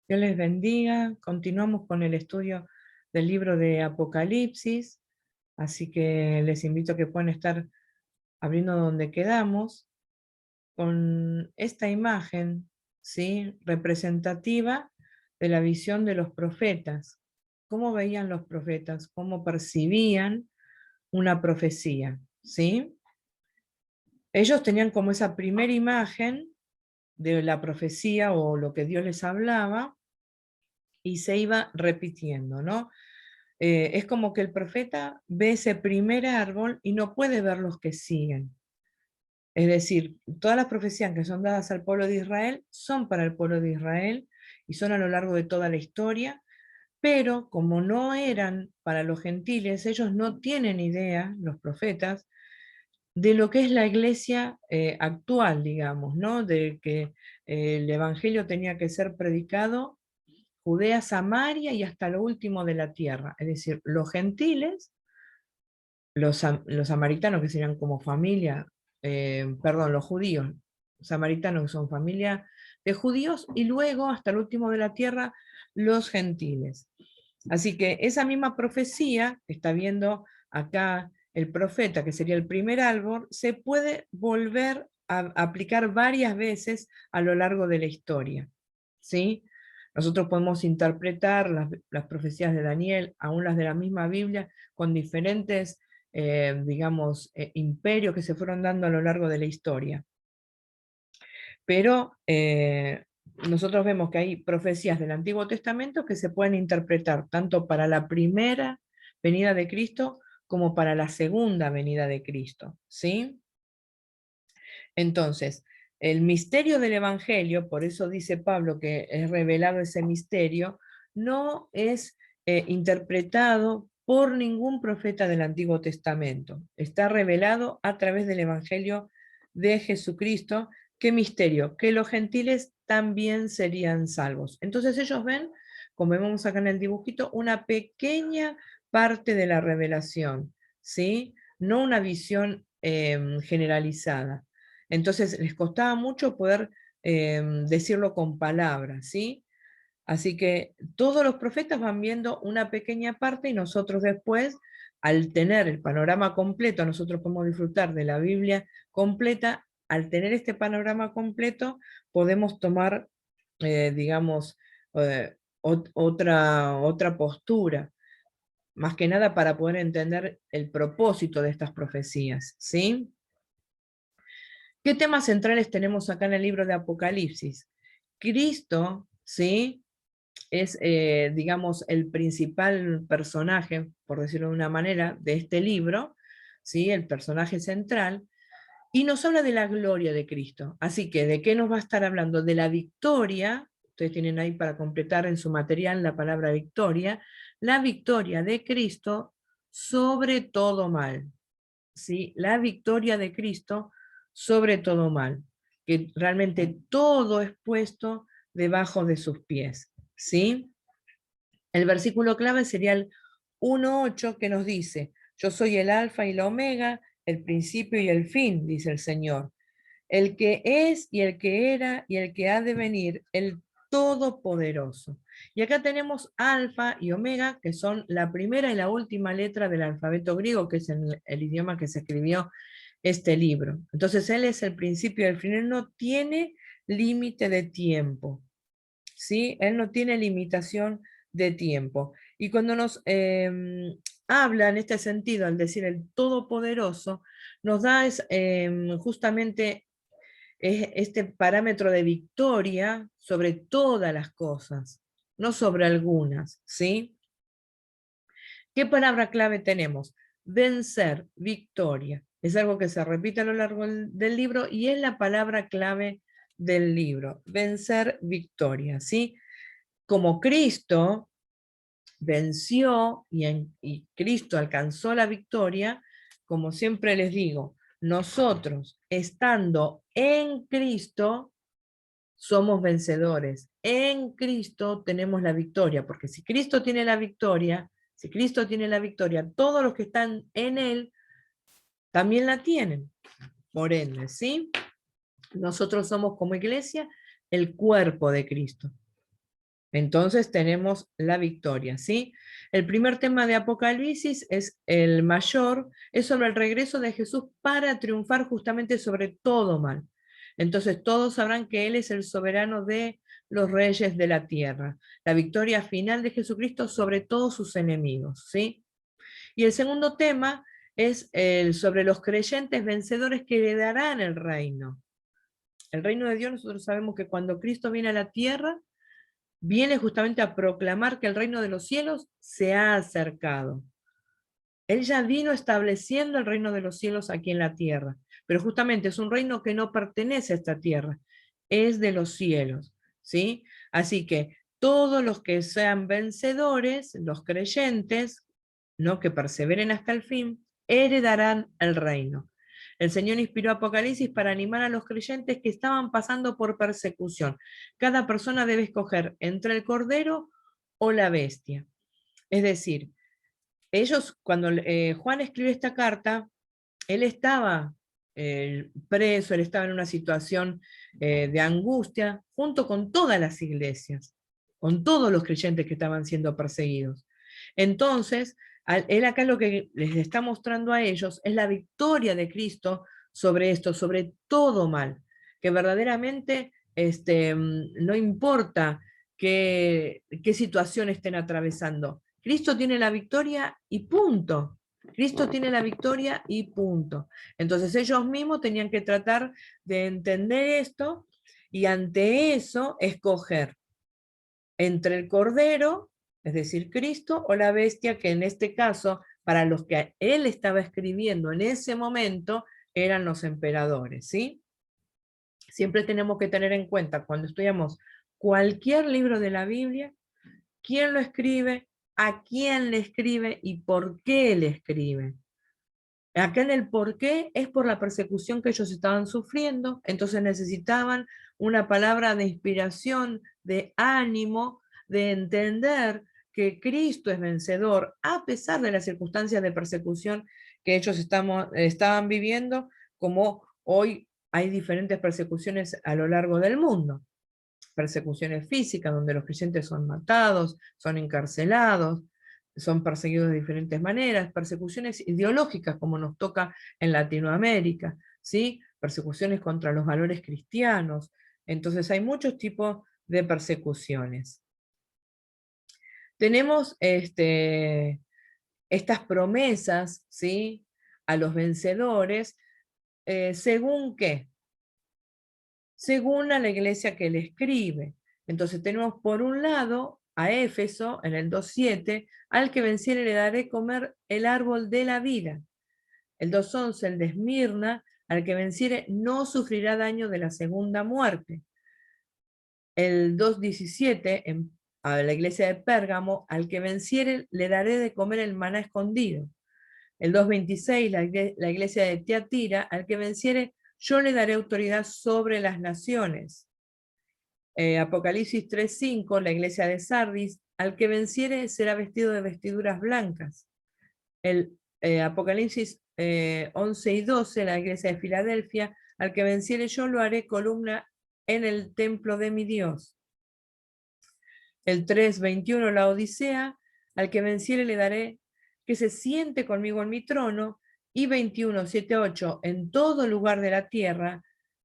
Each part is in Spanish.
Dios les bendiga. Continuamos con el estudio del libro de Apocalipsis, así que les invito a que puedan estar abriendo donde quedamos con esta imagen, ¿sí?, representativa de la visión de los profetas. ¿Cómo veían los profetas? ¿Cómo percibían una profecía? ¿Sí? Ellos tenían como esa primera imagen de la profecía o lo que Dios les hablaba, y se iba repitiendo, ¿no? Es como que el profeta ve ese primer árbol y no puede ver los que siguen. Es decir, todas las profecías que son dadas al pueblo de Israel son para el pueblo de Israel y son a lo largo de toda la historia, pero como no eran para los gentiles, ellos no tienen idea, los profetas, de lo que es la iglesia actual, digamos, ¿no? De que el evangelio tenía que ser predicado Judea, Samaria y hasta lo último de la tierra. Es decir, los gentiles, los samaritanos que serían como familia, perdón, los judíos, samaritanos que son familia de judíos, y luego hasta el último de la tierra, los gentiles. Así que esa misma profecía que está viendo acá el profeta, que sería el primer árbol, se puede volver a aplicar varias veces a lo largo de la historia, ¿sí? Nosotros podemos interpretar las profecías de Daniel, aún las de la misma Biblia, con diferentes, digamos, imperios que se fueron dando a lo largo de la historia. Pero nosotros vemos que hay profecías del Antiguo Testamento que se pueden interpretar tanto para la primera venida de Cristo como para la segunda venida de Cristo, ¿sí? Entonces, el misterio del Evangelio, por eso dice Pablo que es revelado ese misterio, no es interpretado por ningún profeta del Antiguo Testamento. Está revelado a través del Evangelio de Jesucristo. ¿Qué misterio? Que los gentiles también serían salvos. Entonces ellos ven, como vemos acá en el dibujito, una pequeña parte de la revelación, ¿sí? No una visión generalizada. Entonces les costaba mucho poder decirlo con palabras, ¿sí? Así que todos los profetas van viendo una pequeña parte y nosotros después, al tener el panorama completo, nosotros podemos disfrutar de la Biblia completa. Al tener este panorama completo, podemos tomar, digamos, otra postura, más que nada para poder entender el propósito de estas profecías, ¿sí? ¿Qué temas centrales tenemos acá en el libro de Apocalipsis? Cristo, ¿sí?, es, digamos, el principal personaje, por decirlo de una manera, de este libro, ¿sí?, el personaje central, y nos habla de la gloria de Cristo. Así que, ¿de qué nos va a estar hablando? De la victoria. Ustedes tienen ahí para completar en su material la palabra victoria, la victoria de Cristo sobre todo mal, ¿sí? La victoria de Cristo sobre todo mal, que realmente todo es puesto debajo de sus pies, ¿sí? El versículo clave sería el 1:8, que nos dice: yo soy el alfa y la omega, el principio y el fin, dice el Señor, el que es y el que era y el que ha de venir, el Todopoderoso. Y acá tenemos alfa y omega, que son la primera y la última letra del alfabeto griego, que es el idioma que se escribió este libro. Entonces él es el principio y el fin, él no tiene límite de tiempo, ¿sí? Él no tiene limitación de tiempo. Y cuando nos habla en este sentido, al decir el Todopoderoso, nos da justamente este parámetro de victoria sobre todas las cosas, no sobre algunas, ¿sí? ¿Qué palabra clave tenemos? Vencer, victoria. Es algo que se repite a lo largo del libro y es la palabra clave del libro. Vencer, victoria, ¿sí? Como Cristo venció y Cristo alcanzó la victoria, como siempre les digo, nosotros estando en Cristo somos vencedores. En Cristo tenemos la victoria, porque si Cristo tiene la victoria, si Cristo tiene la victoria, todos los que están en Él también la tienen. Por ende, ¿sí? Nosotros somos como iglesia el cuerpo de Cristo. Entonces tenemos la victoria, ¿sí? El primer tema de Apocalipsis es el mayor, es sobre el regreso de Jesús para triunfar justamente sobre todo mal. Entonces todos sabrán que Él es el soberano de los reyes de la tierra. La victoria final de Jesucristo sobre todos sus enemigos, ¿sí? Y el segundo tema es el sobre los creyentes vencedores que heredarán el reino. El reino de Dios, nosotros sabemos que cuando Cristo viene a la tierra, viene justamente a proclamar que el reino de los cielos se ha acercado. Él ya vino estableciendo el reino de los cielos aquí en la tierra, pero justamente es un reino que no pertenece a esta tierra, es de los cielos, ¿sí? Así que todos los que sean vencedores, los creyentes, ¿no? Que perseveren hasta el fin, heredarán el reino. El Señor inspiró Apocalipsis para animar a los creyentes que estaban pasando por persecución. Cada persona debe escoger entre el cordero o la bestia. Es decir, ellos, cuando Juan escribe esta carta, él estaba preso, él estaba en una situación de angustia, junto con todas las iglesias, con todos los creyentes que estaban siendo perseguidos. Entonces, él acá lo que les está mostrando a ellos es la victoria de Cristo sobre esto, sobre todo mal, que verdaderamente no importa qué situación estén atravesando. Cristo tiene la victoria y punto. Cristo tiene la victoria y punto. Entonces ellos mismos tenían que tratar de entender esto y ante eso escoger entre el cordero, es decir, Cristo, o la bestia, que en este caso, para los que él estaba escribiendo en ese momento, eran los emperadores, ¿sí? Siempre tenemos que tener en cuenta cuando estudiamos cualquier libro de la Biblia, quién lo escribe, a quién le escribe y por qué le escribe. Acá en el por qué es por la persecución que ellos estaban sufriendo, entonces necesitaban una palabra de inspiración, de ánimo, de entender que Cristo es vencedor, a pesar de las circunstancias de persecución que ellos estaban viviendo, como hoy hay diferentes persecuciones a lo largo del mundo. Persecuciones físicas, donde los creyentes son matados, son encarcelados, son perseguidos de diferentes maneras, persecuciones ideológicas, como nos toca en Latinoamérica, ¿sí? Persecuciones contra los valores cristianos. Entonces hay muchos tipos de persecuciones. Tenemos estas promesas, ¿sí? A los vencedores, ¿según qué? Según a la iglesia que le escribe. Entonces tenemos por un lado a Éfeso, en el 2.7, al que venciere le daré comer el árbol de la vida. El 2.11, el de Esmirna, al que venciere no sufrirá daño de la segunda muerte. El 2.17, a la iglesia de Pérgamo, al que venciere le daré de comer el maná escondido. El 2.26, la iglesia de Tiatira, al que venciere yo le daré autoridad sobre las naciones. Apocalipsis 3.5, la iglesia de Sardis, al que venciere será vestido de vestiduras blancas. El Apocalipsis 11 y 12, la iglesia de Filadelfia, al que venciere yo lo haré columna en el templo de mi Dios. El 3.21, la Odisea, al que venciere le daré que se siente conmigo en mi trono. Y 21.7.8, en todo lugar de la tierra,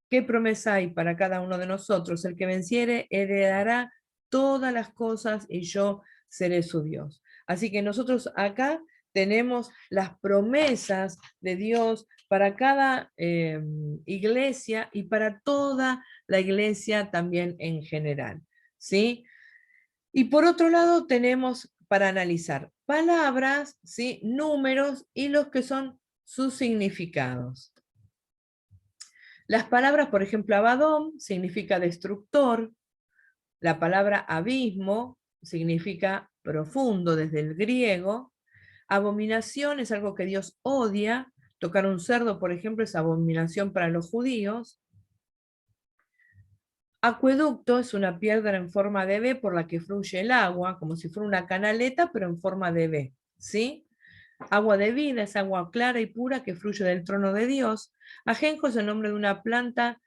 ¿qué promesa hay para cada uno de nosotros? El que venciere heredará todas las cosas y yo seré su Dios. Así que nosotros acá tenemos las promesas de Dios para cada iglesia y para toda la iglesia también en general, ¿sí? Y por otro lado tenemos para analizar palabras, ¿sí? Números y los que son sus significados. Las palabras, por ejemplo, Abadón significa destructor, la palabra abismo significa profundo desde el griego, abominación es algo que Dios odia, tocar un cerdo, por ejemplo, es abominación para los judíos. Acueducto es una piedra en forma de V por la que fluye el agua, como si fuera una canaleta, pero en forma de V, ¿sí? Agua de vida es agua clara y pura que fluye del trono de Dios. Ajenjo es el nombre de una planta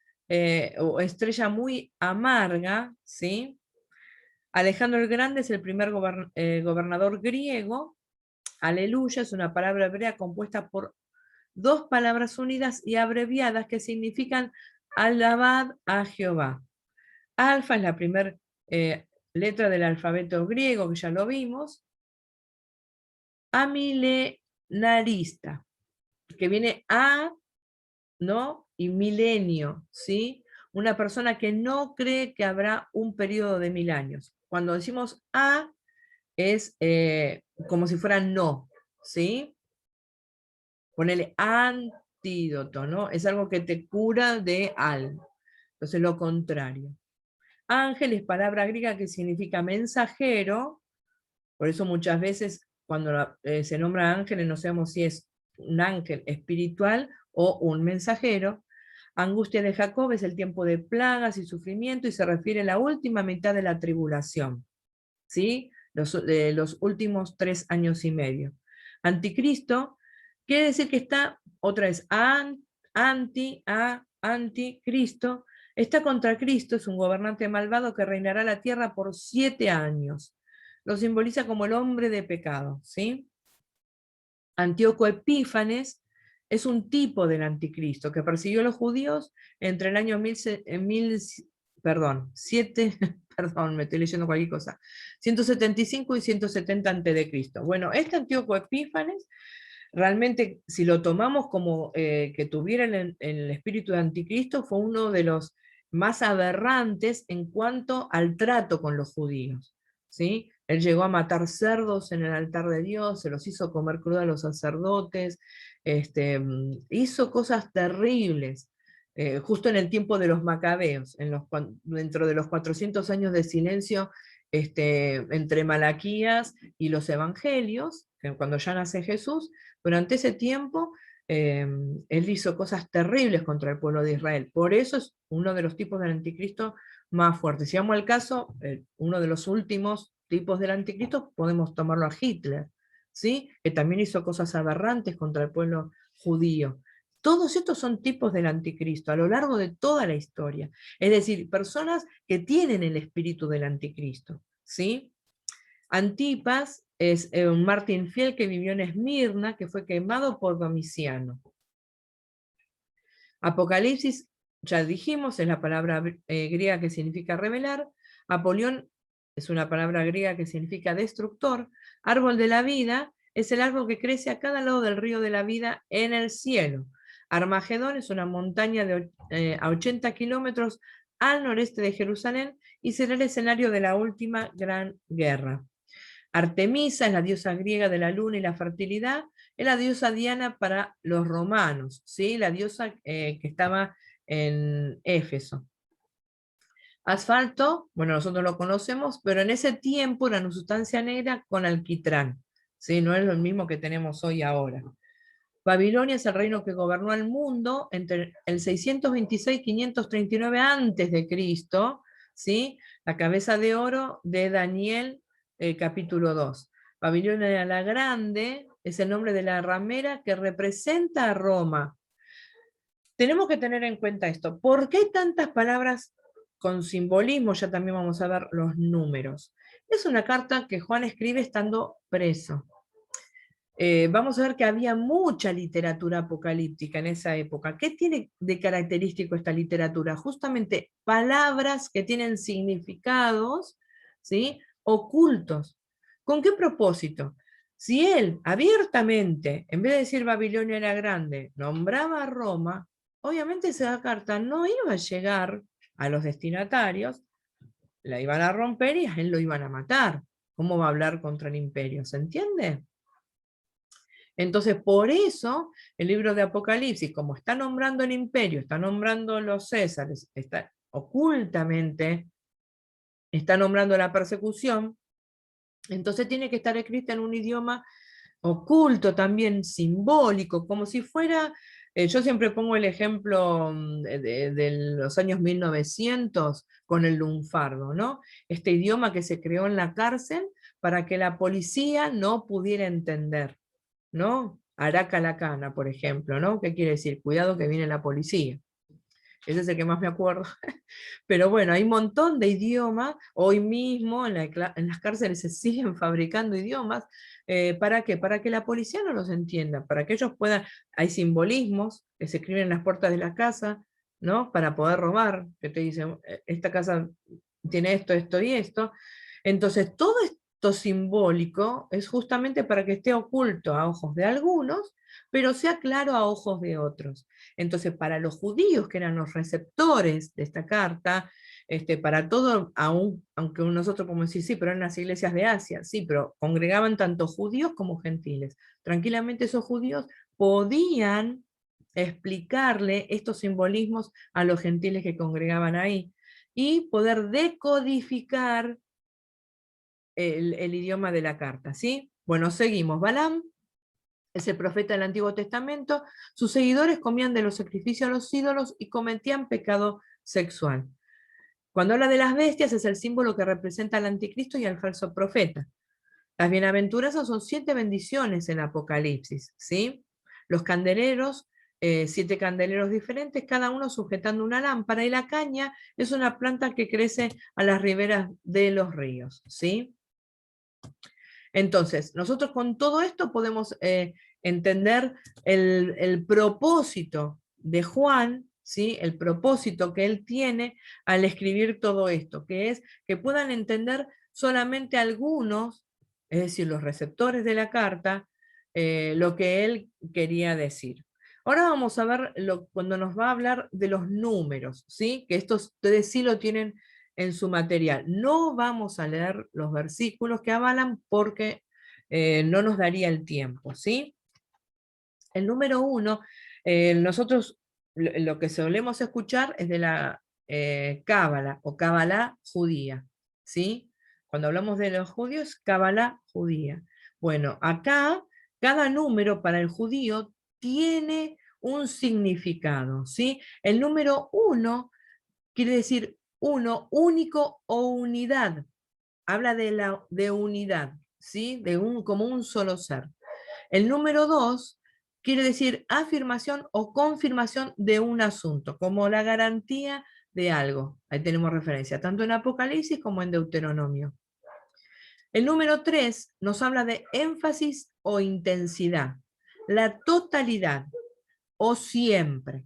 o estrella muy amarga, ¿sí? Alejandro el Grande es el primer gobernador griego. Aleluya es una palabra hebrea compuesta por dos palabras unidas y abreviadas que significan alabad a Jehová. Alfa es la primera letra del alfabeto griego, que ya lo vimos. Amilenarista, que viene a, ¿no? Y milenio, ¿sí? Una persona que no cree que habrá un periodo de 1000 años. Cuando decimos a, es como si fuera no, ¿sí? Ponele antídoto, ¿no? Es algo que te cura de algo. Entonces, lo contrario. Ángel es palabra griega que significa mensajero, por eso muchas veces cuando se nombra ángeles no sabemos si es un ángel espiritual o un mensajero. Angustia de Jacob es el tiempo de plagas y sufrimiento y se refiere a la última mitad de la tribulación, ¿sí? Los últimos 3 años y medio. Anticristo quiere decir que está, otra vez, anticristo, está contra Cristo, es un gobernante malvado que reinará la tierra por 7 años. Lo simboliza como el hombre de pecado, ¿sí? Antíoco Epífanes es un tipo del anticristo que persiguió a los judíos entre el año 7, me estoy leyendo cualquier cosa, 175 y 170 a.C. Bueno, este Antíoco Epífanes, realmente, si lo tomamos como que tuviera el espíritu de anticristo, fue uno de los más aberrantes en cuanto al trato con los judíos, ¿sí? Él llegó a matar cerdos en el altar de Dios, se los hizo comer crudo a los sacerdotes, hizo cosas terribles, justo en el tiempo de los macabeos, dentro de los 400 años de silencio entre Malaquías y los evangelios, cuando ya nace Jesús. Durante ese tiempo, él hizo cosas terribles contra el pueblo de Israel. Por eso es uno de los tipos del anticristo más fuertes. Si vamos al caso, uno de los últimos tipos del anticristo, podemos tomarlo a Hitler, ¿sí? Que también hizo cosas aberrantes contra el pueblo judío. Todos estos son tipos del anticristo a lo largo de toda la historia. Es decir, personas que tienen el espíritu del anticristo, ¿sí? Antipas es un mártir fiel que vivió en Esmirna, que fue quemado por Domiciano. Apocalipsis, ya dijimos, es la palabra griega que significa revelar. Apolión es una palabra griega que significa destructor. Árbol de la vida es el árbol que crece a cada lado del río de la vida en el cielo. Armagedón es una montaña a 80 kilómetros al noreste de Jerusalén y será el escenario de la última gran guerra. Artemisa es la diosa griega de la luna y la fertilidad, es la diosa Diana para los romanos, ¿sí? La diosa que estaba en Éfeso. Asfalto, bueno, nosotros lo conocemos, pero en ese tiempo era una sustancia negra con alquitrán, ¿sí? No es lo mismo que tenemos hoy ahora. Babilonia es el reino que gobernó el mundo entre el 626 y 539 a.C., ¿sí? La cabeza de oro de Daniel, capítulo 2. Babilonia la Grande es el nombre de la ramera que representa a Roma. Tenemos que tener en cuenta esto. ¿Por qué tantas palabras con simbolismo? Ya también vamos a ver los números. Es una carta que Juan escribe estando preso. Vamos a ver que había mucha literatura apocalíptica en esa época. ¿Qué tiene de característico esta literatura? Justamente palabras que tienen significados, ¿sí?, ocultos. ¿Con qué propósito? Si él abiertamente, en vez de decir Babilonia era grande, nombraba a Roma, obviamente esa carta no iba a llegar a los destinatarios, la iban a romper y a él lo iban a matar. ¿Cómo va a hablar contra el imperio? ¿Se entiende? Entonces, por eso, el libro de Apocalipsis, como está nombrando el imperio, está nombrando los Césares, está ocultamente, está nombrando la persecución, entonces tiene que estar escrita en un idioma oculto, también simbólico, como si fuera, yo siempre pongo el ejemplo de los años 1900 con el lunfardo, ¿no? Este idioma que se creó en la cárcel para que la policía no pudiera entender, ¿no? Araca la cana, por ejemplo, ¿no? ¿Qué quiere decir? Cuidado que viene la policía. ese es el que más me acuerdo. Pero bueno, hay un montón de idiomas, hoy mismo en las cárceles se siguen fabricando idiomas, ¿para qué? Para que la policía no los entienda, para que ellos puedan, hay simbolismos que se escriben en las puertas de la casa, ¿no? Para poder robar, que te dicen, esta casa tiene esto, esto y esto. Entonces, todo esto simbólico es justamente para que esté oculto a ojos de algunos, pero sea claro a ojos de otros. Entonces, para los judíos, que eran los receptores de esta carta, para todo, aunque nosotros podemos decir, sí, pero eran las iglesias de Asia, sí, pero congregaban tanto judíos como gentiles. Tranquilamente esos judíos podían explicarle estos simbolismos a los gentiles que congregaban ahí y poder decodificar el idioma de la carta, ¿sí? Bueno, seguimos. Balaam es el profeta del Antiguo Testamento. Sus seguidores comían de los sacrificios a los ídolos y cometían pecado sexual. Cuando habla de las bestias, es el símbolo que representa al anticristo y al falso profeta. Las bienaventuranzas son 7 bendiciones en Apocalipsis, ¿sí? Los candeleros, 7 candeleros diferentes, cada uno sujetando una lámpara, y la caña es una planta que crece a las riberas de los ríos, ¿sí? Entonces, nosotros con todo esto podemos entender el propósito de Juan, ¿sí? El propósito que él tiene al escribir todo esto, que es que puedan entender solamente algunos, es decir, los receptores de la carta, lo que él quería decir. Ahora vamos a ver cuando nos va a hablar de los números, ¿sí? Que estos ustedes sí lo tienen en su material. No vamos a leer los versículos que avalan porque no nos daría el tiempo, ¿sí? El número 1, nosotros lo que solemos escuchar es de la Cábala o Cábala judía, ¿sí? Cuando hablamos de los judíos, Cábala judía. Bueno, acá cada número para el judío tiene un significado, ¿sí? El número 1 quiere decir uno, único o unidad. Habla de unidad, ¿sí? Como un solo ser. El número 2 quiere decir afirmación o confirmación de un asunto, como la garantía de algo. Ahí tenemos referencia, tanto en Apocalipsis como en Deuteronomio. El número 3 nos habla de énfasis o intensidad, la totalidad o siempre.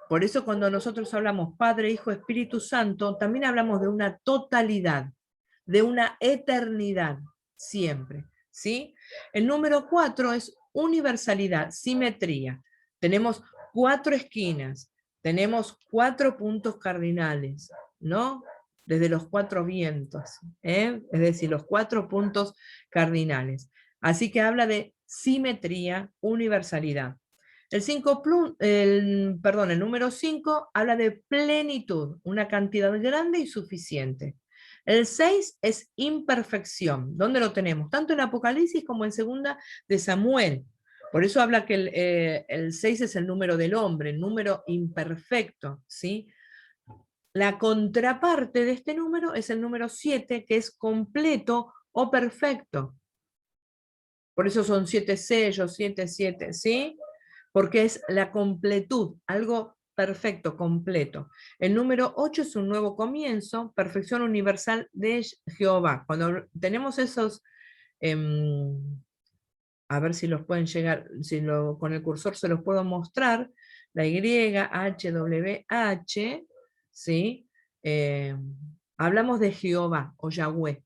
Por eso cuando nosotros hablamos Padre, Hijo, Espíritu Santo, también hablamos de una totalidad, de una eternidad, siempre, ¿sí? El número 4 es universalidad, simetría. Tenemos 4 esquinas, tenemos 4 puntos cardinales, ¿no? Desde los 4 vientos, es decir, los 4 puntos cardinales. Así que habla de simetría, universalidad. El número 5 habla de plenitud, una cantidad grande y suficiente. El 6 es imperfección. ¿Dónde lo tenemos? Tanto en Apocalipsis como en Segunda de Samuel. Por eso habla que el 6 es el número del hombre, el número imperfecto, ¿sí? La contraparte de este número es el número 7, que es completo o perfecto. Por eso son 7 sellos, 7, 7, ¿sí? Porque es la completud, algo perfecto, completo. El número 8 es un nuevo comienzo, perfección universal de Jehová. Cuando tenemos esos, a ver si los pueden llegar, con el cursor se los puedo mostrar, la YHWH, ¿sí? Hablamos de Jehová o Yahweh.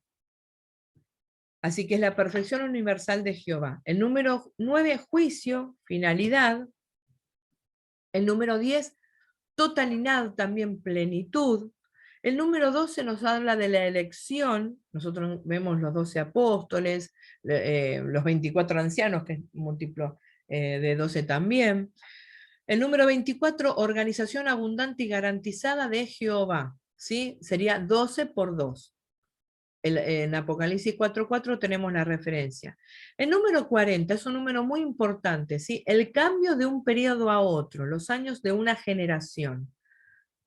Así que es la perfección universal de Jehová. El número 9, juicio, finalidad. El número 10, totalidad, también plenitud. El número 12 nos habla de la elección. Nosotros vemos los 12 apóstoles, los 24 ancianos, que es múltiplo de 12 también. El número 24, organización abundante y garantizada de Jehová, ¿sí? Sería 12 por 2. En Apocalipsis 4:4 tenemos la referencia. El número 40 es un número muy importante, ¿sí? El cambio de un periodo a otro, los años de una generación.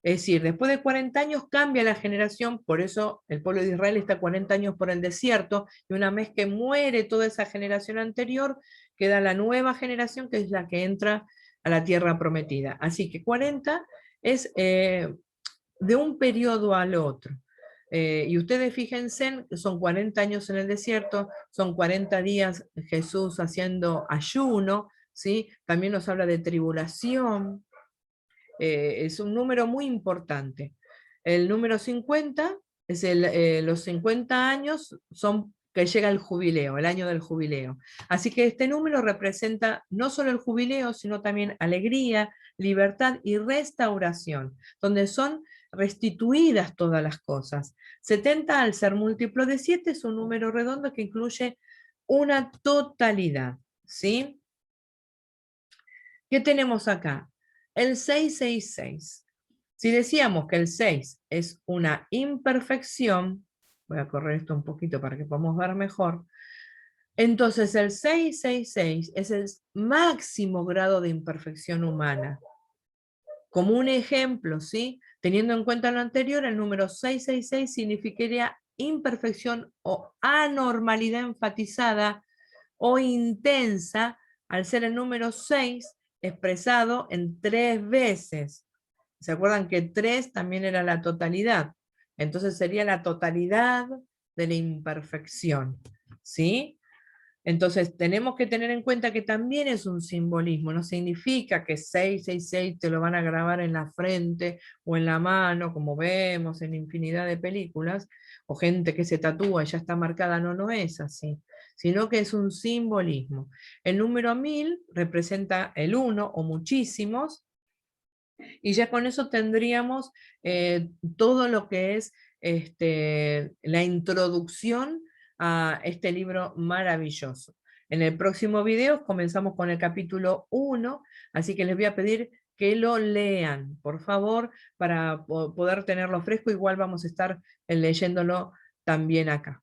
Es decir, después de 40 años cambia la generación, por eso el pueblo de Israel está 40 años por el desierto, y una vez que muere toda esa generación anterior, queda la nueva generación que es la que entra a la tierra prometida. Así que 40 es de un periodo al otro. Y ustedes fíjense, son 40 años en el desierto, son 40 días Jesús haciendo ayuno, ¿sí? También nos habla de tribulación, es un número muy importante. El número 50 es los 50 años son que llega el jubileo, el año del jubileo. Así que este número representa no solo el jubileo, sino también alegría, libertad y restauración, donde son restituidas todas las cosas. 70 al ser múltiplo de 7 es un número redondo que incluye una totalidad, ¿sí? ¿Qué tenemos acá? El 666. Si decíamos que el 6 es una imperfección, voy a correr esto un poquito para que podamos ver mejor, entonces el 666 es el máximo grado de imperfección humana. Como un ejemplo, ¿sí? Teniendo en cuenta lo anterior, el número 666 significaría imperfección o anormalidad enfatizada o intensa al ser el número 6 expresado en 3 veces. ¿Se acuerdan que 3 también era la totalidad? Entonces sería la totalidad de la imperfección, ¿sí? Entonces tenemos que tener en cuenta que también es un simbolismo, no significa que 666 te lo van a grabar en la frente o en la mano, como vemos en infinidad de películas, o gente que se tatúa y ya está marcada, no, no es así, sino que es un simbolismo. El número 1000 representa el 1 o muchísimos, y ya con eso tendríamos todo lo que es la introducción a este libro maravilloso. En el próximo video comenzamos con el capítulo 1, así que les voy a pedir que lo lean, por favor, para poder tenerlo fresco. Igual vamos a estar leyéndolo también acá.